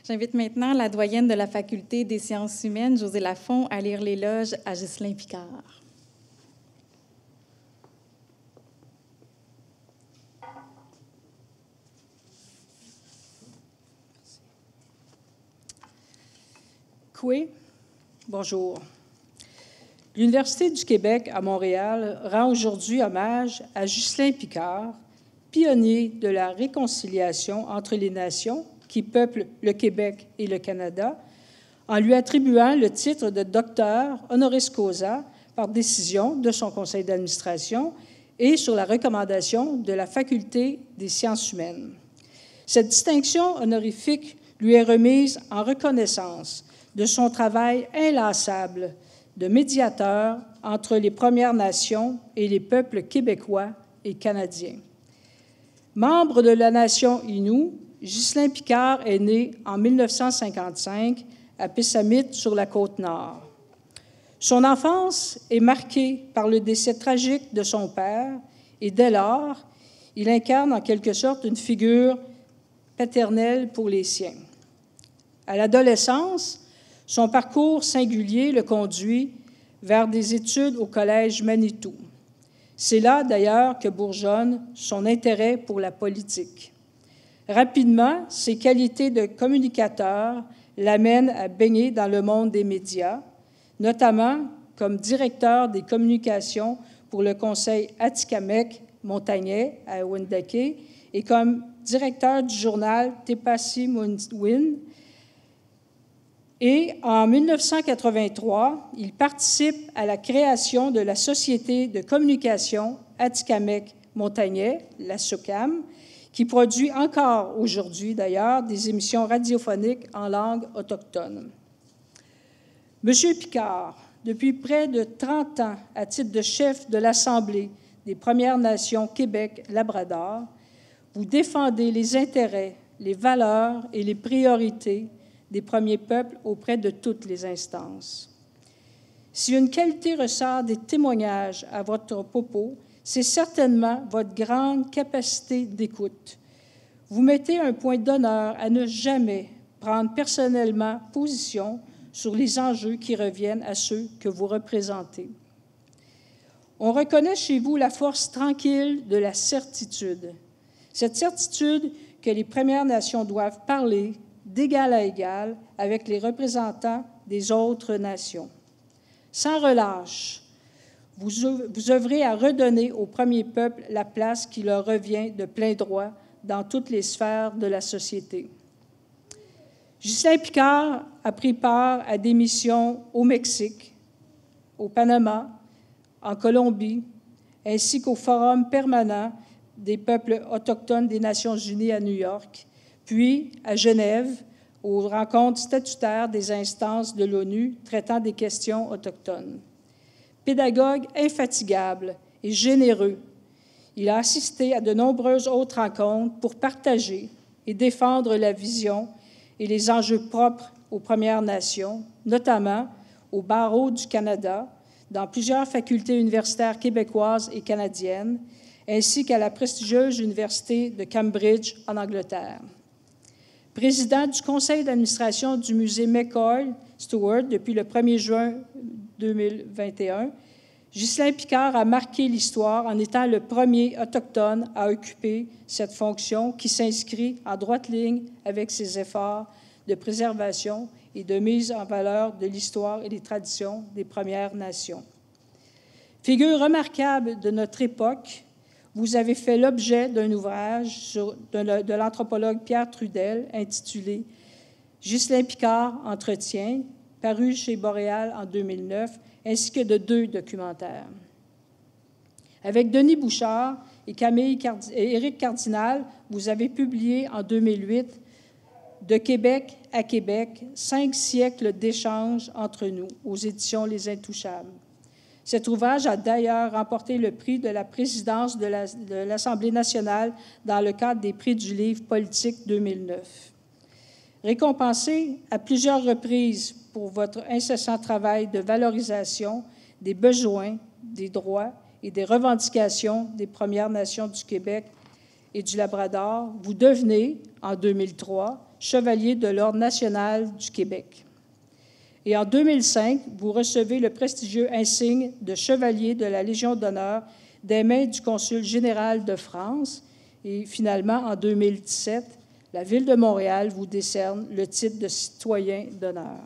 J'invite maintenant la doyenne de la Faculté des sciences humaines, Josée Lafont, à lire l'éloge à Ghislain Picard. Coué, bonjour. L'Université du Québec à Montréal rend aujourd'hui hommage à Ghislain Picard, pionnier de la réconciliation entre les nations qui peuplent le Québec et le Canada, en lui attribuant le titre de docteur honoris causa par décision de son conseil d'administration et sur la recommandation de la Faculté des sciences humaines. Cette distinction honorifique lui est remise en reconnaissance de son travail inlassable de médiateur entre les Premières Nations et les peuples québécois et canadiens. Membre de la nation Innu, Ghislain Picard est né en 1955 à Pessamit, sur la Côte-Nord. Son enfance est marquée par le décès tragique de son père et dès lors, il incarne en quelque sorte une figure paternelle pour les siens. À l'adolescence, son parcours singulier le conduit vers des études au Collège Manitou. C'est là, d'ailleurs, que bourgeonne son intérêt pour la politique. Rapidement, ses qualités de communicateur l'amènent à baigner dans le monde des médias, notamment comme directeur des communications pour le Conseil Atikamekw-Montagnais à Wendake et comme directeur du journal Te-Pasi-Muwin. Et en 1983, il participe à la création de la Société de communication Atikamekw-Montagnais, la SOCAM, qui produit encore aujourd'hui, d'ailleurs, des émissions radiophoniques en langue autochtone. M. Picard, depuis près de 30 ans, à titre de chef de l'Assemblée des Premières Nations Québec-Labrador, vous défendez les intérêts, les valeurs et les priorités des premiers peuples auprès de toutes les instances. Si une qualité ressort des témoignages à votre propos, c'est certainement votre grande capacité d'écoute. Vous mettez un point d'honneur à ne jamais prendre personnellement position sur les enjeux qui reviennent à ceux que vous représentez. On reconnaît chez vous la force tranquille de la certitude. Cette certitude que les Premières Nations doivent parler d'égal à égal avec les représentants des autres nations. Sans relâche, vous œuvrez à redonner aux premiers peuples la place qui leur revient de plein droit dans toutes les sphères de la société. Ghislain Picard a pris part à des missions au Mexique, au Panama, en Colombie, ainsi qu'au Forum permanent des peuples autochtones des Nations unies à New York, puis à Genève, aux rencontres statutaires des instances de l'ONU traitant des questions autochtones. Pédagogue infatigable et généreux, il a assisté à de nombreuses autres rencontres pour partager et défendre la vision et les enjeux propres aux Premières Nations, notamment au barreau du Canada, dans plusieurs facultés universitaires québécoises et canadiennes, ainsi qu'à la prestigieuse Université de Cambridge en Angleterre. Président du conseil d'administration du musée McCoy Stewart depuis le 1er juin 2021, Ghislain Picard a marqué l'histoire en étant le premier autochtone à occuper cette fonction qui s'inscrit en droite ligne avec ses efforts de préservation et de mise en valeur de l'histoire et des traditions des Premières Nations. Figure remarquable de notre époque, vous avez fait l'objet d'un ouvrage de l'anthropologue Pierre Trudel intitulé « Ghislain Picard entretient », paru chez Boréal en 2009, ainsi que de 2 documentaires. Avec Denis Bouchard et Éric Cardinal, vous avez publié en 2008 « De Québec à Québec, 5 siècles d'échanges entre nous » aux éditions Les Intouchables. Cet ouvrage a d'ailleurs remporté le prix de la présidence de l'Assemblée nationale dans le cadre des prix du livre politique 2009. Récompensé à plusieurs reprises pour votre incessant travail de valorisation des besoins, des droits et des revendications des Premières Nations du Québec et du Labrador, vous devenez, en 2003, chevalier de l'Ordre national du Québec. Et en 2005, vous recevez le prestigieux insigne de chevalier de la Légion d'honneur des mains du consul général de France. Et finalement, en 2017, la Ville de Montréal vous décerne le titre de citoyen d'honneur.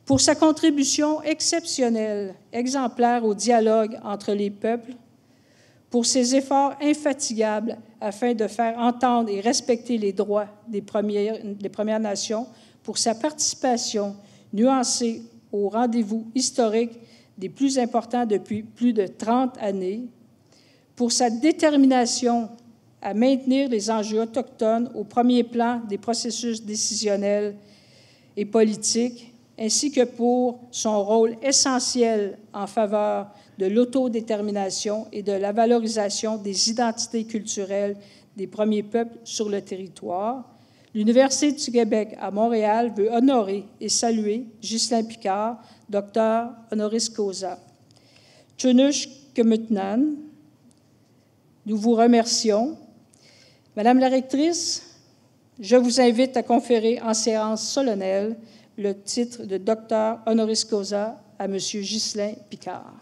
Pour sa contribution exceptionnelle, exemplaire au dialogue entre les peuples, pour ses efforts infatigables afin de faire entendre et respecter les droits des Premières Nations, pour sa participation nuancée au rendez-vous historique des plus importants depuis plus de 30 années, pour sa détermination à maintenir les enjeux autochtones au premier plan des processus décisionnels et politiques, ainsi que pour son rôle essentiel en faveur de l'autodétermination et de la valorisation des identités culturelles des premiers peuples sur le territoire. L'Université du Québec à Montréal veut honorer et saluer Ghislain Picard, docteur honoris causa. Chunush Kemutnan, nous vous remercions. Madame la rectrice, je vous invite à conférer en séance solennelle le titre de docteur honoris causa à M. Ghislain Picard.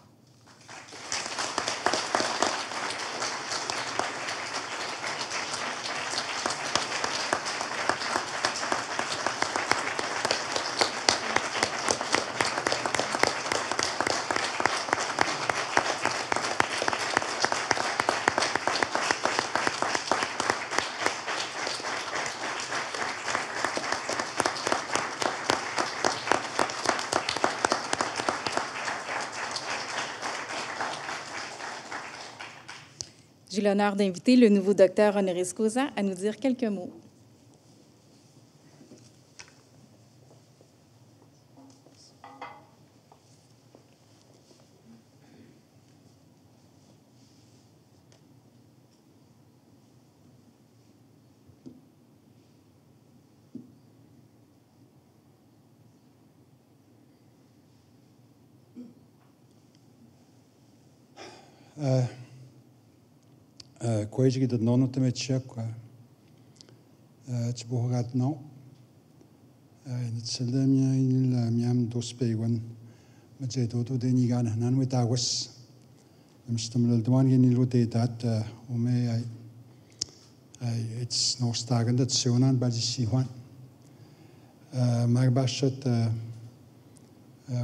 J'ai l'honneur d'inviter le nouveau docteur honoris causa à nous dire quelques mots. Koejigi dat nono te metjek tjibohogat no nitselemia il miam dospeiwan majeto de nigan hanan witawas mstamel dwan gen ilote dat ome it's no stagen dat sionan bajisi hwan magbashat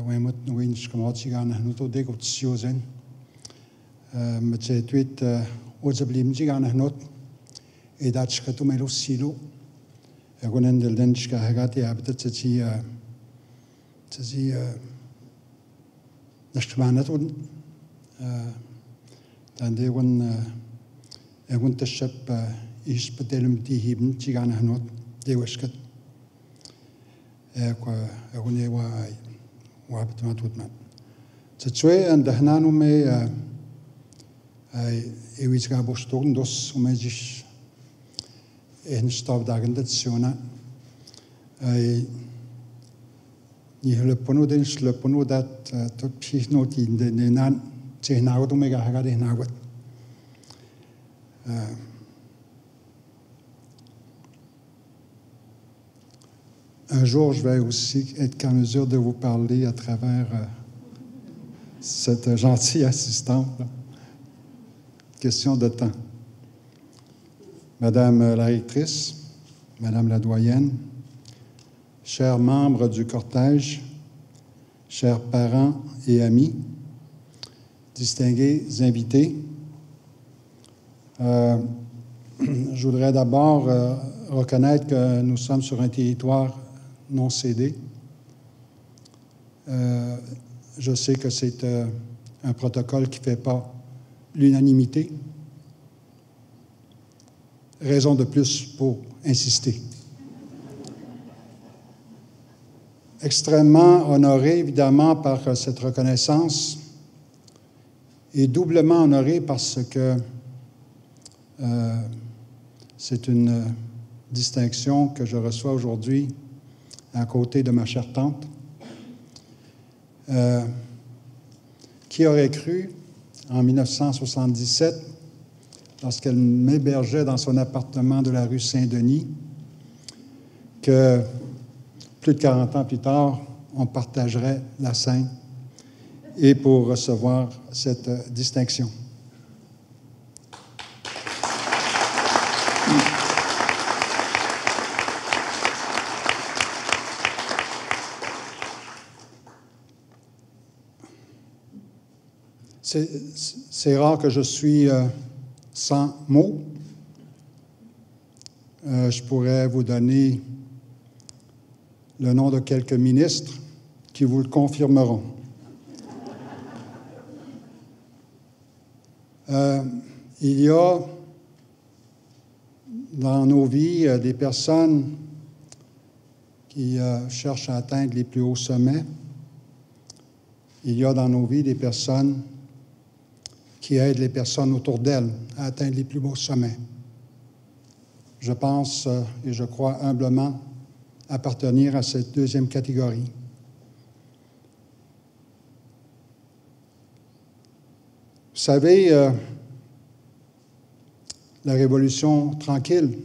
wemut win skamachigan hanuto de got siozen majetwit Ozablimjigan hanot edachkatu melo silo agonen del denchka hagati abtat tsi nashmanat un dande agun tashab ispetelum tihibn jigan hanot dewaskat agone wa abtmatutman tswe and hananu me Ewitsga bostorn dos omejis en stavdagen dat siona ni hlepono den slepono dat tot psichnot in de nan tsehnao do mega haga de nagot un jour je vais aussi être en mesure de vous parler à travers cette gentille assistante. Question de temps. Madame la rectrice, Madame la doyenne, chers membres du cortège, chers parents et amis, distingués invités, je voudrais d'abord reconnaître que nous sommes sur un territoire non cédé. Je sais que c'est un protocole qui ne fait pas l'unanimité. Raison de plus pour insister. Extrêmement honoré, évidemment, par cette reconnaissance et doublement honoré parce que c'est une distinction que je reçois aujourd'hui à côté de ma chère tante. Qui aurait cru en 1977, lorsqu'elle m'hébergeait dans son appartement de la rue Saint-Denis, que plus de 40 ans plus tard, on partagerait la scène et pour recevoir cette distinction. C'est rare que je suis sans mots. Je pourrais vous donner le nom de quelques ministres qui vous le confirmeront. Il y a dans nos vies des personnes qui cherchent à atteindre les plus hauts sommets. Il y a dans nos vies des personnes qui aident les personnes autour d'elles à atteindre les plus beaux sommets. Je pense et je crois humblement appartenir à cette deuxième catégorie. Vous savez, la Révolution tranquille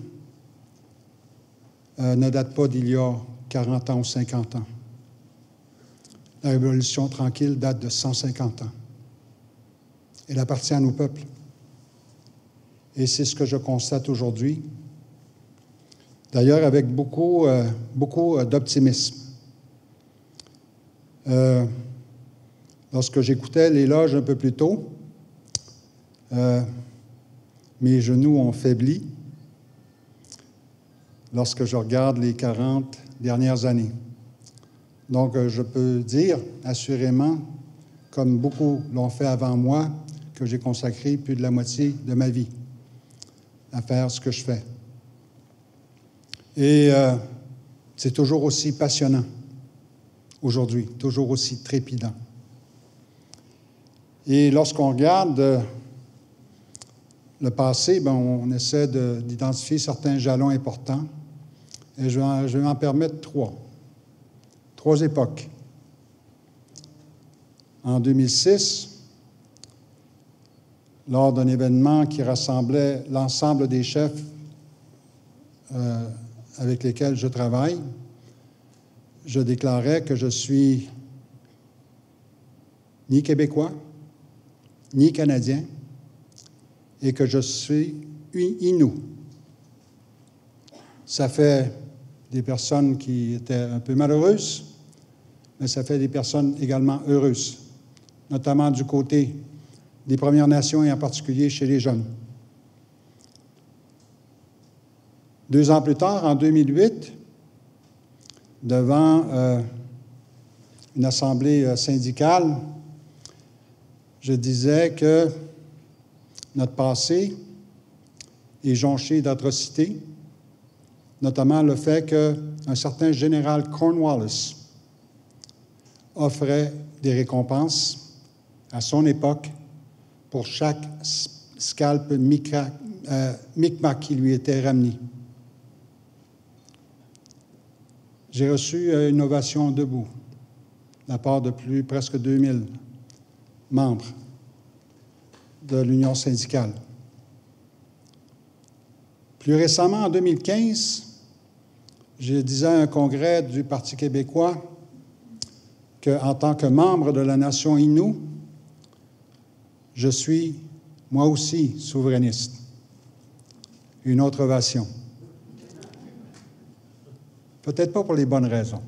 ne date pas d'il y a 40 ans ou 50 ans. La Révolution tranquille date de 150 ans. Elle appartient à nos peuples. Et c'est ce que je constate aujourd'hui. D'ailleurs, avec beaucoup d'optimisme. Lorsque j'écoutais l'éloge un peu plus tôt, mes genoux ont faibli lorsque je regarde les 40 dernières années. Donc, je peux dire assurément, comme beaucoup l'ont fait avant moi, que j'ai consacré plus de la moitié de ma vie à faire ce que je fais. Et c'est toujours aussi passionnant aujourd'hui, toujours aussi trépidant. Et lorsqu'on regarde le passé, on essaie d'identifier certains jalons importants. Et je vais en permettre trois époques. En 2006, lors d'un événement qui rassemblait l'ensemble des chefs avec lesquels je travaille, je déclarais que je suis ni Québécois, ni Canadien, et que je suis Innu. Ça fait des personnes qui étaient un peu malheureuses, mais ça fait des personnes également heureuses, notamment du côté des Premières Nations et en particulier chez les jeunes. 2 ans plus tard, en 2008, devant une assemblée syndicale, je disais que notre passé est jonché d'atrocités, notamment le fait qu'un certain général Cornwallis offrait des récompenses à son époque pour chaque scalp Micmac qui lui était ramené. J'ai reçu une ovation debout de la part de presque 2000 membres de l'Union syndicale. Plus récemment, en 2015, je disais à un congrès du Parti québécois qu'en tant que membre de la nation Innu, je suis moi aussi souverainiste. Une autre ovation. Peut-être pas pour les bonnes raisons.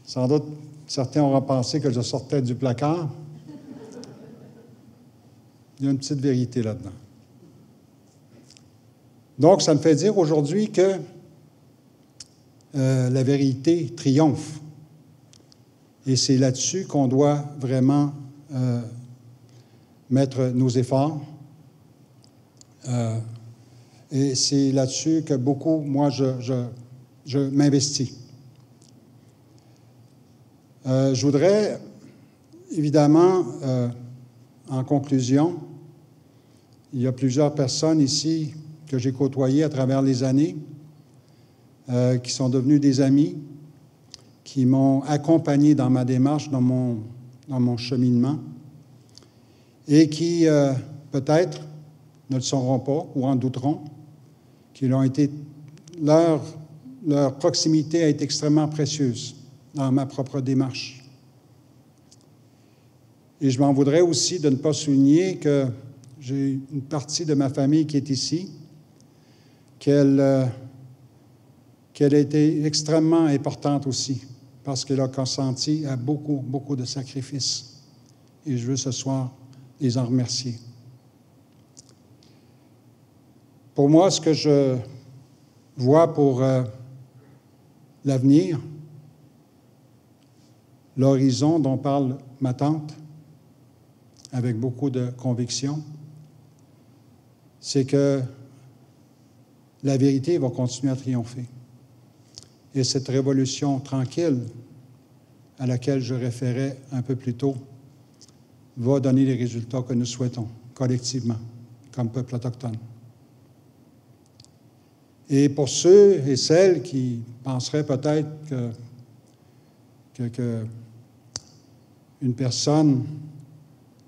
Sans doute, certains auront pensé que je sortais du placard. Il y a une petite vérité là-dedans. Donc, ça me fait dire aujourd'hui que la vérité triomphe. Et c'est là-dessus qu'on doit vraiment mettre nos efforts. Et c'est là-dessus que beaucoup, moi, je m'investis. Je voudrais, évidemment, en conclusion, il y a plusieurs personnes ici que j'ai côtoyées à travers les années, qui sont devenues des amis, qui m'ont accompagné dans ma démarche, dans mon cheminement, et qui, peut-être, ne le sauront pas ou en douteront, qui l'ont été leur proximité a été extrêmement précieuse dans ma propre démarche. Et je m'en voudrais aussi de ne pas souligner que j'ai une partie de ma famille qui est ici, qu'elle a été extrêmement importante aussi, parce qu'elle a consenti à beaucoup, beaucoup de sacrifices. Et je veux ce soir les en remercier. Pour moi, ce que je vois pour l'avenir, l'horizon dont parle ma tante, avec beaucoup de conviction, c'est que la vérité va continuer à triompher. Et cette révolution tranquille à laquelle je référais un peu plus tôt va donner les résultats que nous souhaitons collectivement, comme peuple autochtone. Et pour ceux et celles qui penseraient peut-être que une personne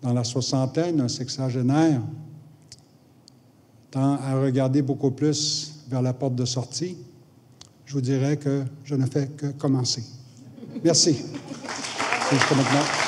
dans la soixantaine, un sexagénaire, tend à regarder beaucoup plus vers la porte de sortie, je vous dirais que je ne fais que commencer. Merci. Jusqu'à maintenant.